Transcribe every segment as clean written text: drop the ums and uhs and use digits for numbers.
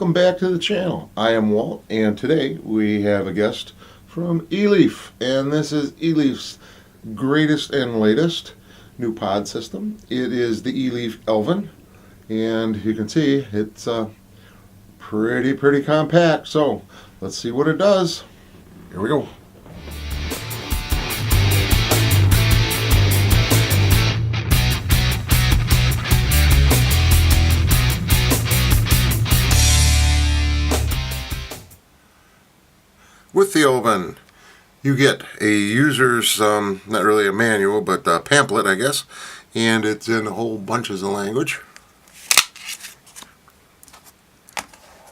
welcome back to the channel. I am Walt, and today we have a guest from Eleaf, and this is Eleaf's greatest and latest new pod system. It is the Eleaf Elven, and you can see it's pretty compact. So let's see what it does. Here we go. With the Elven, you get a user's, not really a manual, but a pamphlet, I guess, and it's in a whole bunches of language.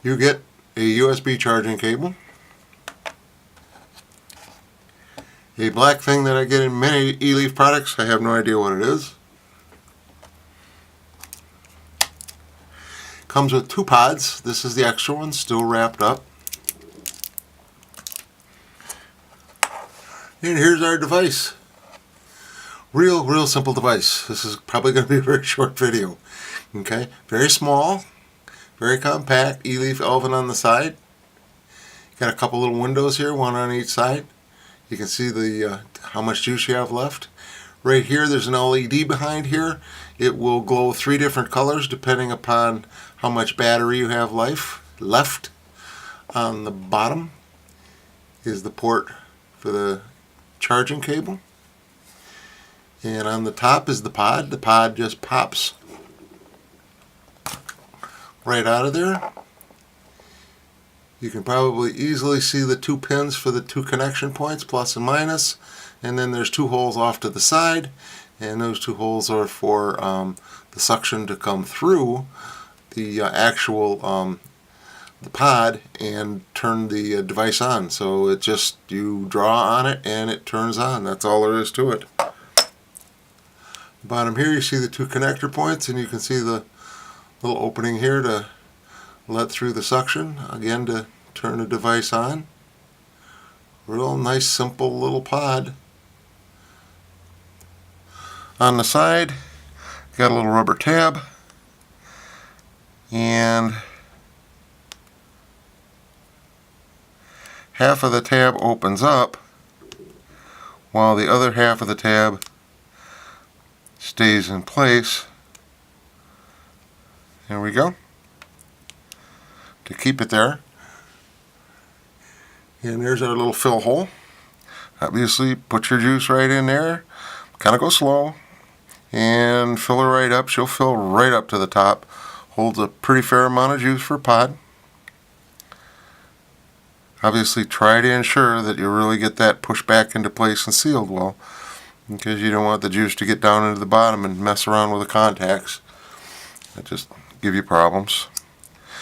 You get a USB charging cable, a black thing that I get in many Eleaf products. I have no idea what it is. Comes with two pods. This is the extra one, still wrapped up. And here's our device. Real simple device. This is probably going to be a very short video. Okay, very small, very compact. Eleaf Elven on the side. Got a couple little windows here, one on each side. You can see the how much juice you have left. Right here, there's an LED behind here. It will glow 3 different colors depending upon how much battery you have left. On the bottom is the port for the charging cable, and on the top is the pod. The pod just pops right out of there. You can probably easily see the 2 pins for the 2 connection points, plus and minus, and then there's 2 holes off to the side, and those 2 holes are for the suction to come through the actual the pod and turn the device on. So it just, you draw on it and it turns on. That's all there is to it. Bottom here you see the 2 connector points, and you can see the little opening here to let through the suction, again to turn the device on. Real nice simple little pod. On the side got a little rubber tab, and half of the tab opens up while the other half of the tab stays in place. There we go, to keep it there. And there's our little fill hole. Obviously put your juice right in there, kind of go slow, and fill her right up. She'll fill right up to the top. Holds a pretty fair amount of juice for a pod. Obviously try to ensure that you really get that pushed back into place and sealed well, because you don't want the juice to get down into the bottom and mess around with the contacts. That just give you problems.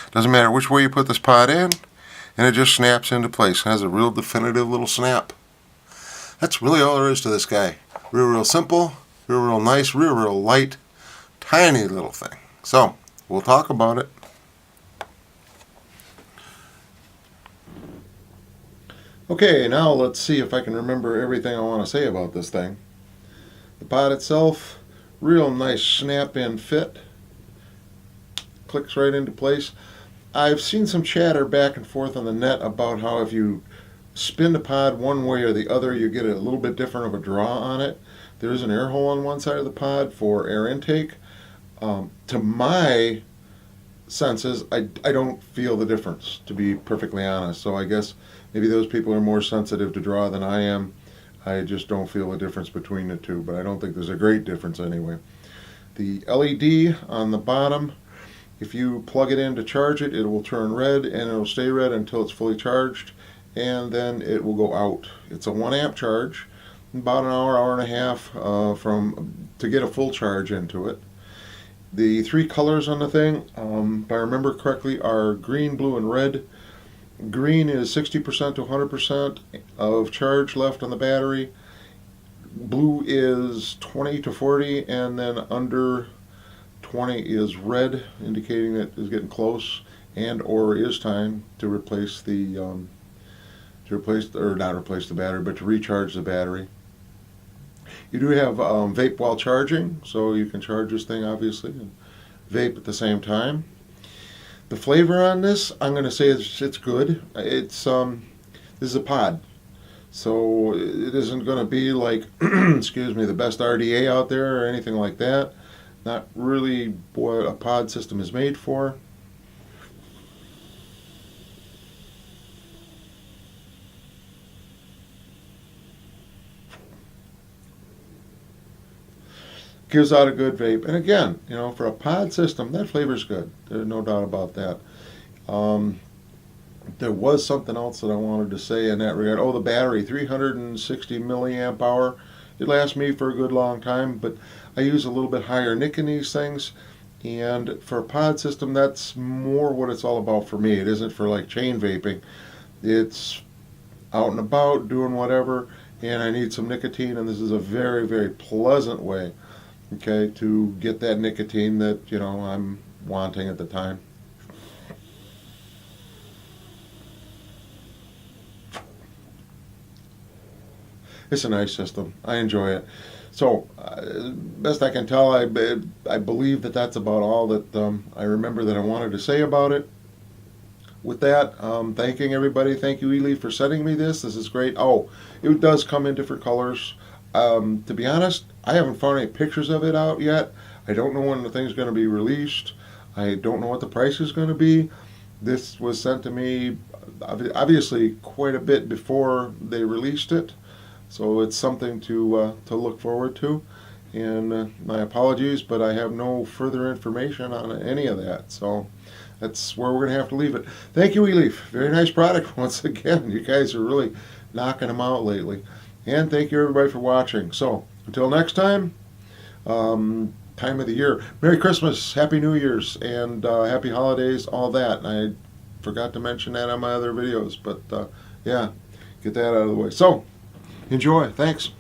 Doesn't matter which way you put this pod in, and it just snaps into place. It has a real definitive little snap. That's really all there is to this guy. Real simple, real nice, real light, tiny little thing. So we'll talk about it. Okay, now let's see if I can remember everything I want to say about this thing. The pod itself, real nice snap-in fit. Clicks right into place. I've seen some chatter back and forth on the net about how if you spin the pod one way or the other, you get a little bit different of a draw on it. There is an air hole on one side of the pod for air intake. To my senses, I don't feel the difference, to be perfectly honest. So I guess maybe those people are more sensitive to draw than I am. I just don't feel a difference between the two, but I don't think there's a great difference anyway. The LED on the bottom, if you plug it in to charge it, it will turn red, and it will stay red until it's fully charged, and then it will go out. It's a 1 amp charge, about an hour and a half to get a full charge into it. The 3 colors on the thing, if I remember correctly, are green, blue, and red. Green is 60% to 100% of charge left on the battery. Blue is 20 to 40, and then under 20 is red, indicating that it's getting close and or is time to replace the not replace the battery, but to recharge the battery. You do have vape while charging, so you can charge this thing obviously and vape at the same time. The flavor on this, I'm going to say it's good. It's this is a pod, so it isn't going to be like excuse me, the best RDA out there or anything like that. Not really what a pod system is made for. Gives out a good vape, and again, for a pod system, that flavor's good. There's no doubt about that. There was something else that I wanted to say in that regard. Oh, the battery, 360 milliamp hour. It lasts me for a good long time, but I use a little bit higher nick in these things, and for a pod system, that's more what it's all about for me. It isn't for like chain vaping. It's out and about doing whatever, and I need some nicotine, and this is a very, very pleasant way, okay, to get that nicotine that I'm wanting at the time. It's a nice system. I enjoy it. So, best I can tell, I believe that that's about all that I remember that I wanted to say about it. With that, thanking everybody. Thank you, Eleaf, for sending me this. This is great. Oh, it does come in different colors. To be honest, I haven't found any pictures of it out yet. I don't know when the thing's going to be released. I don't know what the price is going to be. This was sent to me, obviously, quite a bit before they released it. So it's something to look forward to. And my apologies, but I have no further information on any of that. So that's where we're going to have to leave it. Thank you, Eleaf. Very nice product once again. You guys are really knocking them out lately. And thank you, everybody, for watching. So until next time, time of the year. Merry Christmas, Happy New Year's, and Happy Holidays, all that. I forgot to mention that on my other videos, but yeah, get that out of the way. So enjoy. Thanks.